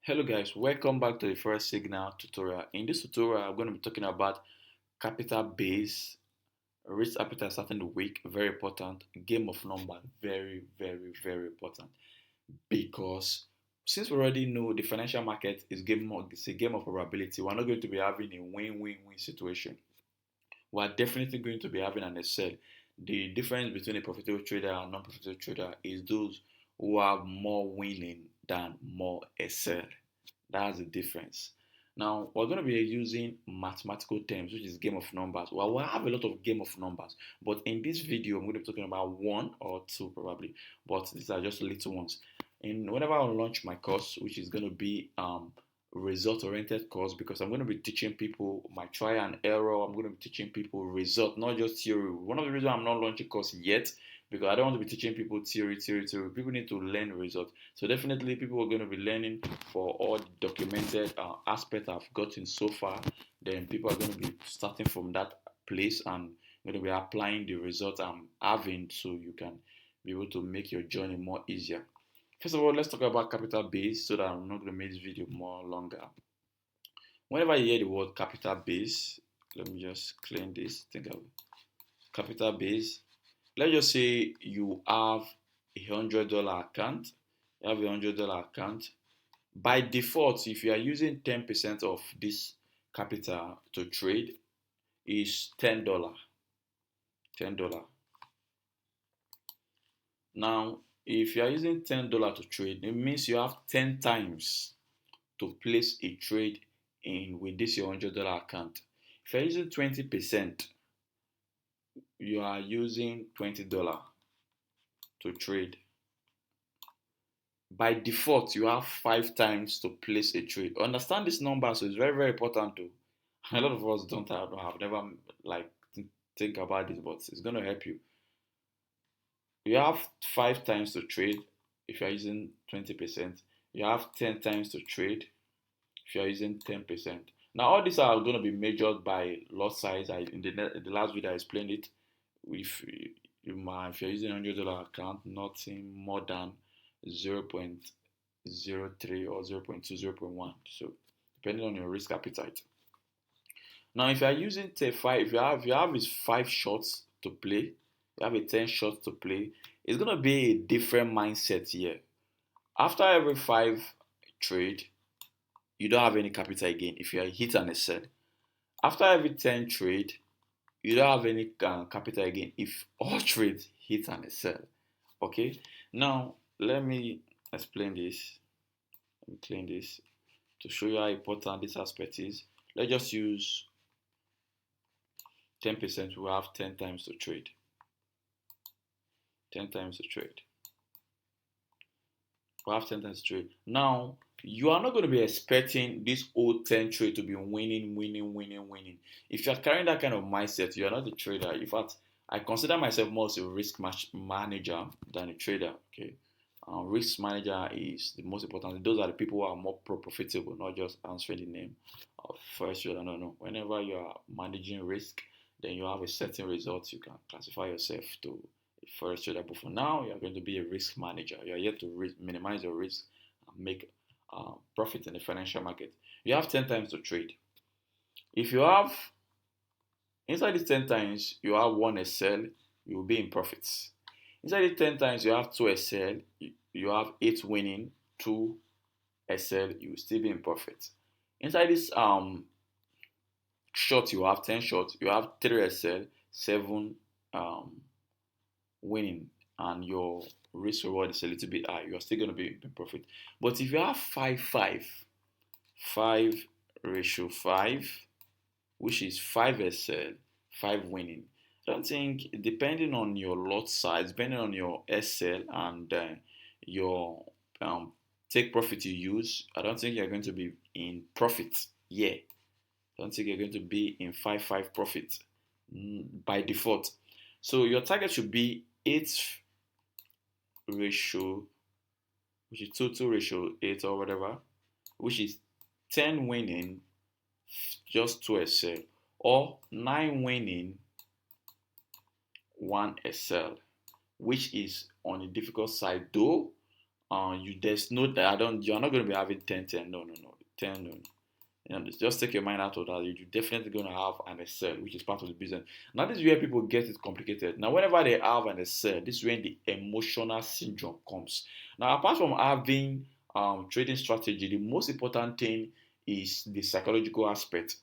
Hello guys, welcome back to the first signal tutorial. In this tutorial, I'm going to be talking about capital base, risk appetite starting the week, very important, game of number, very important. Because since we already know the financial market it's a game of probability, we're not going to be having a win-win-win situation. We're definitely going to be having an Excel. The difference between a profitable trader and non-profitable trader is those who have more winning than more Excel. That's the difference. Now we're going to be using mathematical terms, which is game of numbers. Well, we'll have a lot of game of numbers, but in this video, I'm going to be talking about one or two probably, but these are just little ones. And whenever I launch my course, which is going to be result-oriented course, because I'm going to be teaching people my trial and error. I'm going to be teaching people result, not just theory. One of the reasons I'm not launching course yet because I don't want to be teaching people theory. People need to learn results. So definitely people are going to be learning for all the documented aspects I've gotten so far. Then people are going to be starting from that place and going to be applying the results I'm having so you can be able to make your journey more easier. First of all, let's talk about capital base so that I'm not going to make this video more longer. Whenever you hear the word capital base, let me just clean this. Think of capital base. Let's just say you have $100 account. You have $100 account. By default, if you are using 10% of this capital to trade, is $10. $10. Now, if you are using $10 to trade, it means you have 10 times to place a trade in with this your $100 account. If you're using 20%, you are using $20 to trade. By default, you have 5 times to place a trade. Understand this number, so it's very important too. A lot of us don't have never like think about this, but it's gonna help you. You have 5 times to trade if you're using 20%. You have 10 times to trade if you're using 10%. Now all these are going to be measured by lot size. In the last video I explained it. If if you're using $100 account, nothing more than 0.03 or 0.2, 0.1. So depending on your risk appetite. Now if you are using if you have is 5 shots to play, you have a 10 shots to play, it's gonna be a different mindset here. After every 5 trade, you don't have any capital again if you are hit and a sell. After every 10 trade, you don't have any capital again if all trades hit and a sell. Okay, now let me explain this. Let me clean this to show you how important this aspect is. Let's just use 10%. We have 10 times to trade. 10 times to trade. We have 10 times to trade. Now, you are not going to be expecting this old 10 trade to be winning. If you are carrying that kind of mindset, you are not a trader. In fact, I consider myself more as a risk manager than a trader. Okay, risk manager is the most important. Those are the people who are more profitable, not just answering the name of first trader. No. Whenever you are managing risk, then you have a certain result. You can classify yourself to a first trader. But for now, you are going to be a risk manager. You are here to minimize your risk and make profit in the financial market. You have 10 times to trade. If you have inside these 10 times, you have one Excel, you will be in profits. Inside these 10 times, you have two Excel, you have 8 winning, 2 Excel, you will still be in profit. Inside this shot, you have 10 shots, you have 3 Excel, 7 winning, and your risk reward is a little bit high. You're still going to be in profit. But if you have 5-5, which is 5 Excel, 5 winning, I don't think, depending on your lot size, depending on your Excel and your take profit you use, I don't think you're going to be in profit. Yeah, I don't think you're going to be in 5-5 profit by default. So your target should be 8 ratio, which is 2 ratio 8 or whatever, which is 10 winning, just 2 Excel, or 9 winning, 1 Excel, which is on the difficult side though. there's no that I don't you're not going to be having 10 10. No, no, no. 10 no. Just take your mind out of that. You're definitely going to have an Excel, which is part of the business. Now, this is where people get it complicated. Now, whenever they have an Excel, this is when the emotional syndrome comes. Now, apart from having trading strategy, the most important thing is the psychological aspect.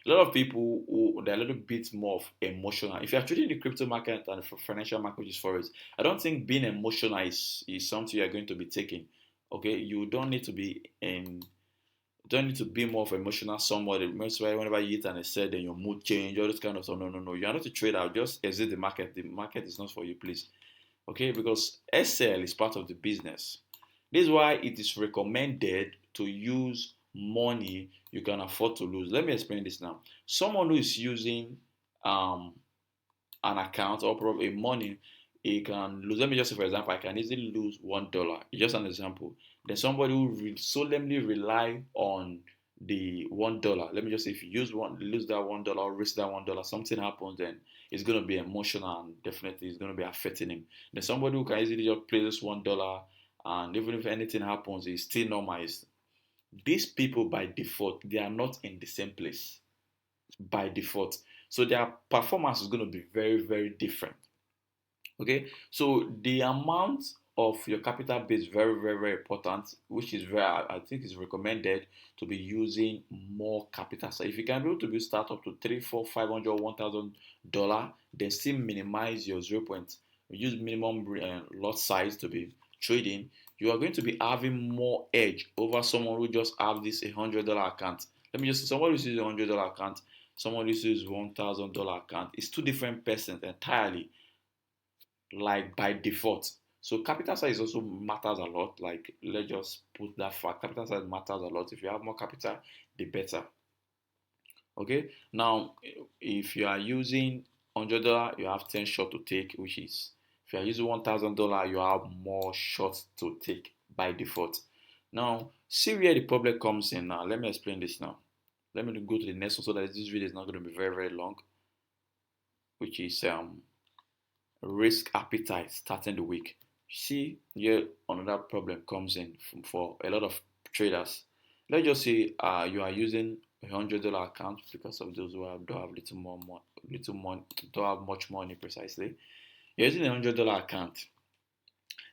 A lot of people who they're a little bit more of emotional. If you're trading the crypto market and the financial market, which is forex, I don't think being emotional is something you're going to be taking. Okay, you don't need to be in don't need to be more of emotional somebody. Most why whenever you hit and said then your mood change, all this kind of stuff. No, no, no. You are not a trader. Just exit the market. The market is not for you, please. Okay, because SL is part of the business. This is why it is recommended to use money you can afford to lose. Let me explain this now. Someone who is using um, an account or probably money, he can lose. Let me just say, for example, I can easily lose $1. Just an example. Then somebody who solemnly rely on the $1. Let me just say, if you use one, lose that $1, risk that $1, something happens, then it's going to be emotional and definitely it's going to be affecting him. Then somebody who can easily just play this $1 and even if anything happens, it's still normal. These people by default, they are not in the same place by default. So their performance is going to be very, very different. Okay, so the amount of your capital base is very, very, very important, which is very, I think is recommended to be using more capital. So if you can be able to be start up to 3, 4, 500, $1,000, then still minimize your 0. Use minimum lot size to be trading. You are going to be having more edge over someone who just have this $100 account. Let me just say, someone who uses $100 account, someone who uses $1,000 account. It's two different persons entirely, like by default. So capital size also matters a lot. Like let's just put that fact. Capital size matters a lot. If you have more capital, the better. Okay. Now, if you are using $100, you have 10 short to take, which is if you are using $1,000, you have more shots to take by default. Now, see where the problem comes in. Now, let me explain this now. Let me go to the next one so that this video is not going to be very, very long, which is risk appetite starting the week. See, here another problem comes in for a lot of traders. Let's just say you are using $100 account because of those who don't have little money, don't have much money precisely. You're using $100 account.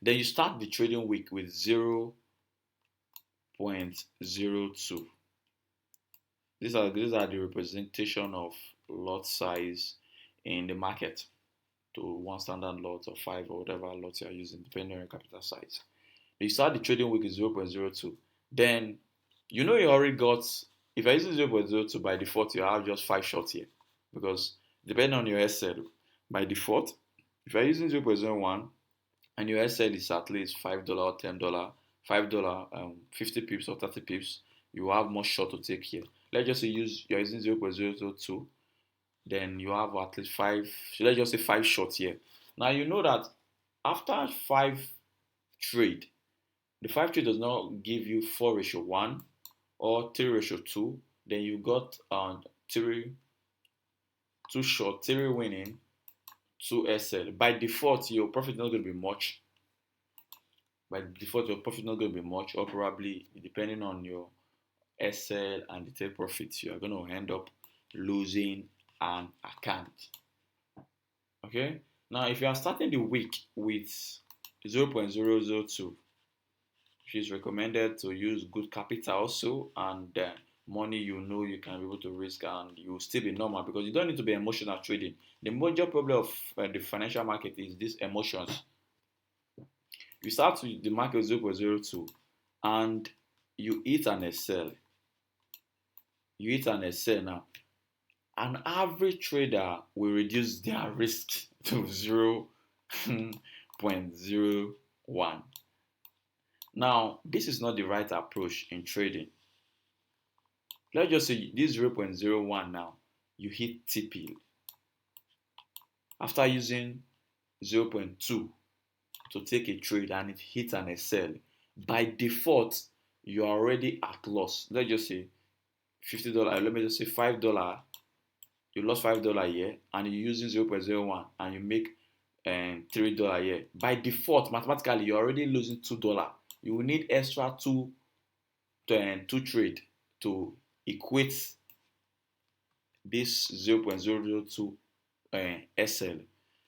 Then you start the trading week with 0.02. These are the representation of lot size in the market to one standard lot or 5 or whatever lots you are using, depending on your capital size. You start the trading week with 0.02. Then you know you already got, if you're using 0.02 by default, you have just 5 shots here. Because depending on your SL, by default, if you're using 0.01 and your SL is at least $5 or $10, $5, 50 pips or 30 pips, you have more shot to take here. Let's just say you're using 0.002, then you have at least 5, so let's just say 5 shots here. Now you know that after 5 trade, the 5 trade does not give you 4:1 or 3:2, then you got 2 short, 3 winning, 2 SL. By default, your profit is not going to be much. By default, your profit is not going to be much, or probably depending on your SL and the take profits, you are going to end up losing an account. Okay. Now, if you are starting the week with 0.002, which is recommended to use good capital also, and money you know you can be able to risk and you will still be normal because you don't need to be emotional trading. The major problem of the financial market is these emotions. You start with the market 0.02 and you hit an SL. You hit an SL now. An average trader will reduce their risk to 0.01. Now, this is not the right approach in trading. Let's just say this 0.01 now, you hit TP. After using 0.2 to take a trade and it hits an SL, by default, you're already at loss. Let's just say $50, let me just say $5. You lost $5 here and you're using 0.01 and you make and $3 here. By default, mathematically, you're already losing $2. You will need extra two trade to equate this 0.002 SL.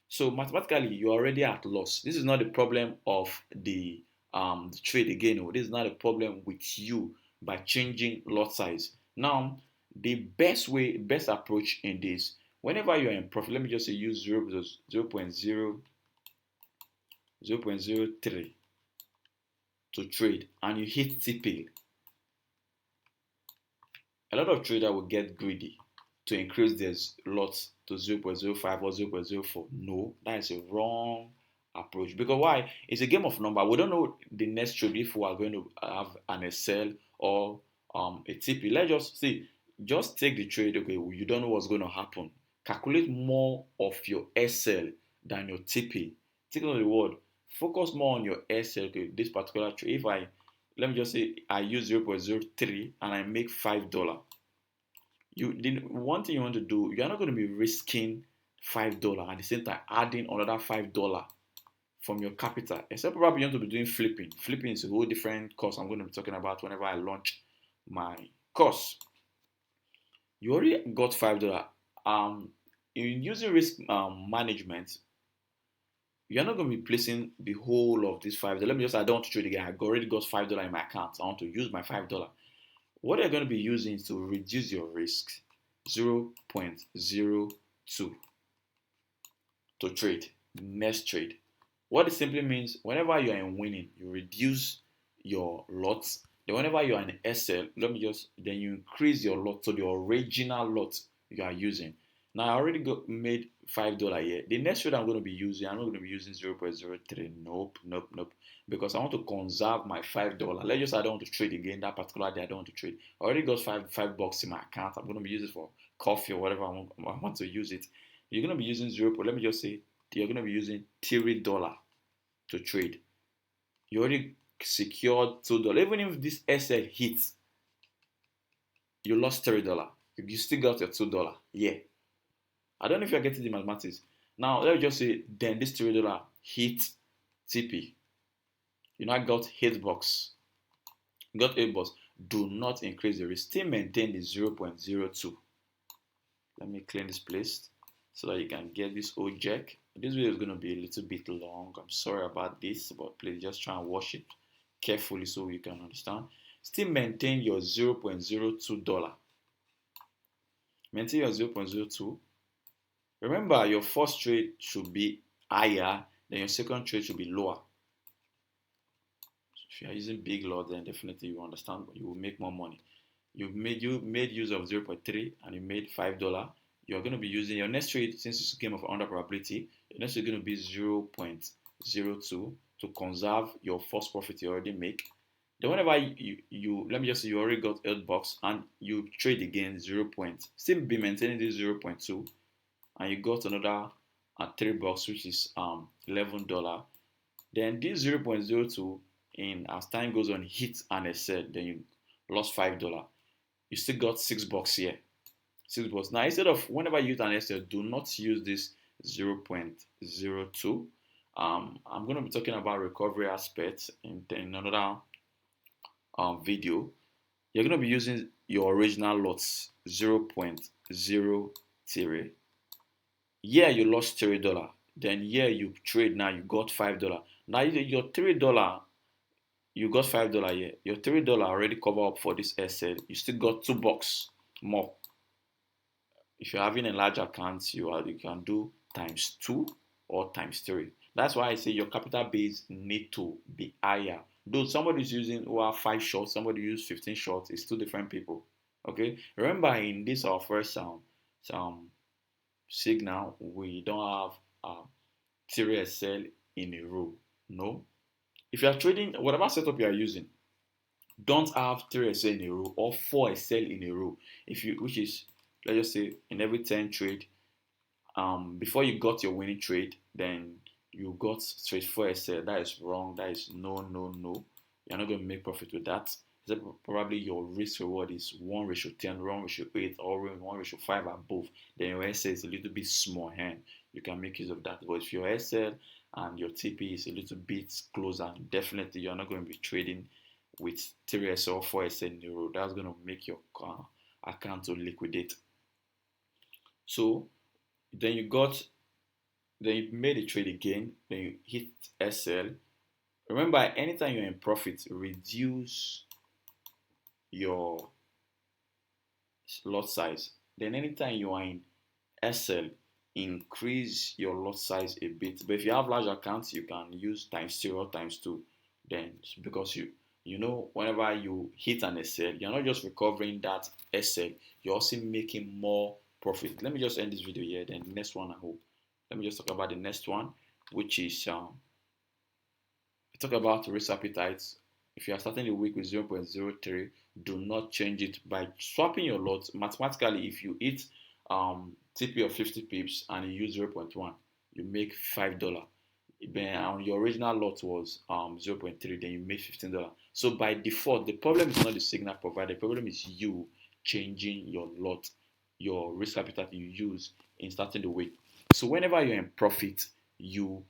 So mathematically, you're already at loss. This is not the problem of the trade again. Oh. This is not a problem with you by changing lot size. Now, the best approach in this, whenever you're in profit, let me just say use 0.03 to trade and you hit TP. A lot of traders will get greedy to increase their lots to 0.05 or 0.04. No, that is a wrong approach. Because why? It's a game of number. We don't know the next trade if we are going to have an SL or a TP. Let's just see. Just take the trade. Okay, you don't know what's going to happen. Calculate more of your SL than your TP. Take on the word. Focus more on your SL. Okay, this particular trade. If let me just say I use 0.03 and I make $5. The one thing you want to do, you're not going to be risking $5 at the same time adding another $5 from your capital, except probably you want to be doing flipping. Flipping is a whole different course I'm going to be talking about whenever I launch my course. You already got $5. In using risk management, you're not going to be placing the whole of this $5. Let me just, I don't want to trade again. I already got $5 in my account. I want to use my $5. What you're going to be using is to reduce your risk 0.02 to trade, next trade. What it simply means, whenever you are in winning, you reduce your lots. Then whenever you are in SL, then you increase your lot to the original lot you are using. Now I already made $5 here. The next trade I'm going to be using, I'm not going to be using 0.03. Nope. Because I want to conserve my $5. Let's just say I don't want to trade again. That particular day I don't want to trade. I already got $5 in my account. I'm going to be using it for coffee or whatever I want to use it. You're going to be using let me just say you're going to be using $3 to trade. You already secured $2. Even if this SL hits, you lost $3. You still got your $2. Yeah. I don't know if you're getting the mathematics. Now, let's just say then this $3 hit TP. You now got $8. You got $8. Do not increase the risk. Still maintain the 0.02. Let me clean this place so that you can get this old jack. This video is going to be a little bit long. I'm sorry about this, but please just try and watch it carefully so you can understand. Still maintain your $0.02. Maintain your 0.02. Remember, your first trade should be higher, then your second trade should be lower. If you are using big lot, then definitely you understand, you will make more money. You made use of 0.3 and you made $5. You're going to be using your next trade, since it's a game of under probability, your next trade is going to be 0.02 to conserve your first profit you already make. Then whenever you let me just say you already got $8 and you trade again 0. Still be maintaining this 0.2 and you got another $3 which is $11. Then this 0.02 in as time goes on hits an SL, then you lost $5. You still got $6 here. $6. Now instead of whenever you use an SL, do not use this 0.02. I'm going to be talking about recovery aspects in another video. You're going to be using your original lots 0.03. Yeah, you lost $3. Then yeah, you trade now, you got $5. Now your $3, you got $5 here. Your $3 already cover up for this SL. You still got $2 more. If you're having a large account, you can do ×2 or ×3. That's why I say your capital base need to be higher. Though somebody is using 5 shorts, somebody use 15 shorts, it's two different people. Okay. Remember, in this our first signal, we don't have 3 SL in a row. No. If you are trading, whatever setup you are using, don't have 3 SL in a row or 4 SL in a row. Which is, let's just say, in every 10 trade, before you got your winning trade, then you got straight 4 SL. That is wrong. That is no. You're not going to make profit with that. Say probably your risk reward is 1:10, 1:8, or 1:5 above, then your SL is a little bit small hand. You can make use of that. But if your SL and your TP is a little bit closer, definitely you're not going to be trading with 3SL or 4SL in a row. That's going to make your account to liquidate. So then you made a trade again, then you hit SL. Remember, anytime you're in profit, reduce your lot size. Then anytime you are in SL, increase your lot size a bit. But if you have large accounts, you can use times 0 or times 2. Then because you know whenever you hit an SL, you're not just recovering that SL, you're also making more profit. Let me just end this video here. Then the next one, I hope. Let me just talk about the next one, which is talk about risk appetite. If you are starting the week with 0.03, do not change it by swapping your lot. Mathematically, if you hit TP of 50 pips and you use 0.1, you make $5. Then your original lot was 0.3, then you made $15. So by default, the problem is not the signal provider. The problem is you changing your lot, your risk appetite you use in starting the week. So whenever you're in profit, you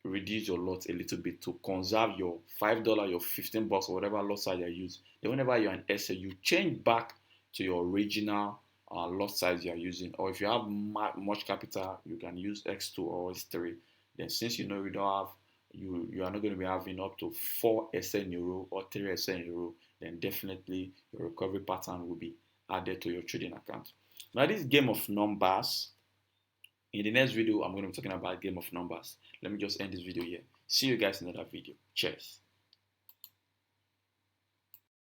reduce your lot a little bit to conserve your $5, your $15, or whatever lot size you use. Then whenever you're in SA, you change back to your original lot size you're using. Or if you have much capital, you can use X2 or X3. Then since you know you don't have, you are not going to be having up to 4 SA in a row or 3 SA in a row, then definitely your recovery pattern will be added to your trading account. Now this game of numbers, in the next video, I'm going to be talking about game of numbers. Let me just end this video here. See you guys in another video. Cheers.